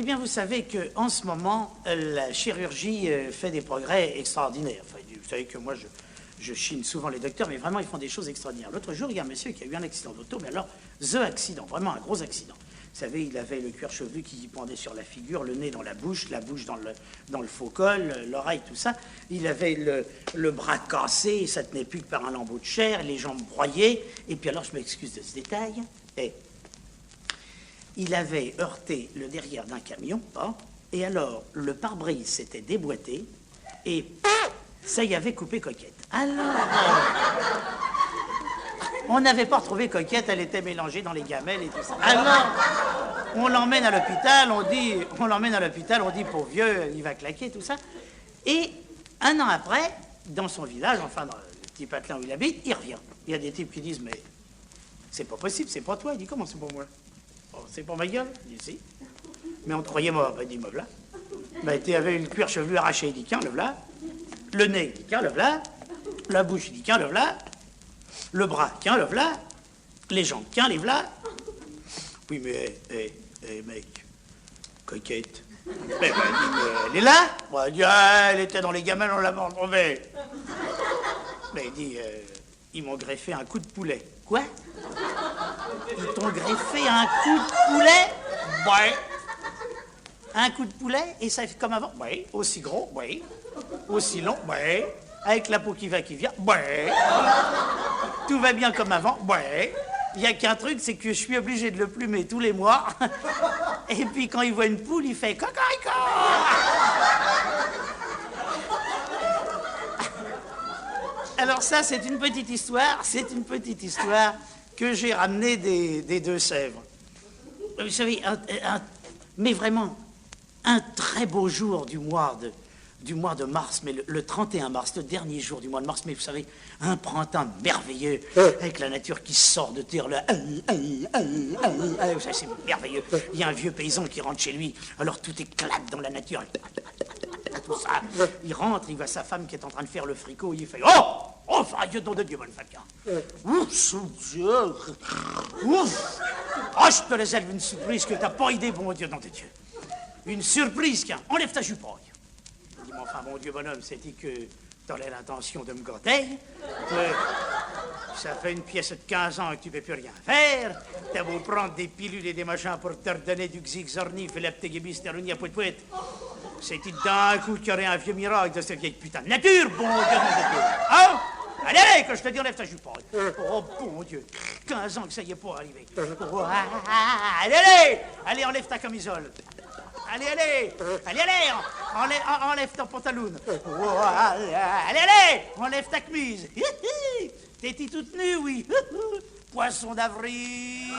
Eh bien, vous savez qu'en ce moment, la chirurgie fait des progrès extraordinaires. Enfin, vous savez que moi, je chine souvent les docteurs, mais vraiment, ils font des choses extraordinaires. L'autre jour, il y a un monsieur qui a eu un accident d'auto, mais alors, accident, vraiment un gros accident. Vous savez, il avait le cuir chevelu qui pendait sur la figure, le nez dans la bouche dans le faux col, l'oreille, tout ça. Il avait le bras cassé, ça tenait plus que par un lambeau de chair, les jambes broyées. Et puis alors, je m'excuse de ce détail, il avait heurté le derrière d'un camion, et alors le pare-brise s'était déboîté, et ça y avait coupé Coquette. Alors, on n'avait pas retrouvé Coquette, elle était mélangée dans les gamelles et tout ça. Alors, on l'emmène à l'hôpital, on dit, pauvre vieux, il va claquer, tout ça. Et un an après, dans son village, enfin dans le petit patelin où il habite, il revient. Il y a des types qui disent, mais c'est pas possible, c'est pas toi. Il dit, comment c'est pour moi? Oh, c'est pour ma gueule? Il dit, si. Mais on te croyait mort. Ben, il dit, me voilà. Ben, tu avais le cuir chevelu arraché, il dit, tiens, le voilà. Le nez, il dit, tiens, le voilà. La bouche, il dit, tiens, le voilà. Le bras, tiens, le voilà. Les jambes, tiens, les voilà. Oui, mais, mec, Coquette. Ben, elle est là? Bon, il dit, elle était dans les gamelles, on l'a pas retrouvée. Ben, il dit, ils m'ont greffé un coup de poulet. Quoi? Ils t'ont greffé un coup de poulet? Ouais. Un coup de poulet, et ça fait comme avant? Oui. Aussi gros? Oui. Aussi long? Oui. Avec la peau qui va, qui vient? Oui. Tout va bien comme avant? Oui. Il n'y a qu'un truc, c'est que je suis obligé de le plumer tous les mois. Et puis quand il voit une poule, il fait cocorico. Alors ça, c'est une petite histoire que j'ai ramenée des Deux-Sèvres. Vous savez, mais vraiment, un très beau jour du mois de mars, mais le 31 mars, le dernier jour du mois de mars, mais vous savez, un printemps merveilleux, avec la nature qui sort de terre, là, ça c'est merveilleux. Il y a un vieux paysan qui rentre chez lui, alors tout éclate dans la nature, tout ça. Il rentre, il voit sa femme qui est en train de faire le fricot, il fait « Oh, enfin, Dieu, nom de Dieu, bonne femme, ouf, Dieu, ouf, oh, je te réserve une surprise que t'as pas idée, bon Dieu, nom de Dieu. Une surprise, tiens, enlève ta jupe. » Il dit, mais enfin, mon Dieu, bonhomme, c'est-il que t'aurais l'intention de me gâter? Ça fait une pièce de 15 ans que tu peux plus rien faire. T'as beau prendre des pilules et des machins pour te redonner du Xixornif et la ptéguébistéronie à poète-poète. C'est-il d'un coup qu'il y aurait un vieux miracle de cette vieille putain de nature, bon Dieu, de Dieu. Hein? Allez, allez, que je te dis, enlève ta jupe. Oh, bon Dieu, 15 ans que ça y est pas arrivé. Oh, allez, allez, allez, enlève ta camisole. Allez, allez, allez, allez, enlève ton pantalon. Oh, allez, allez, enlève ta chemise. T'es toute nue, oui. Poisson d'avril.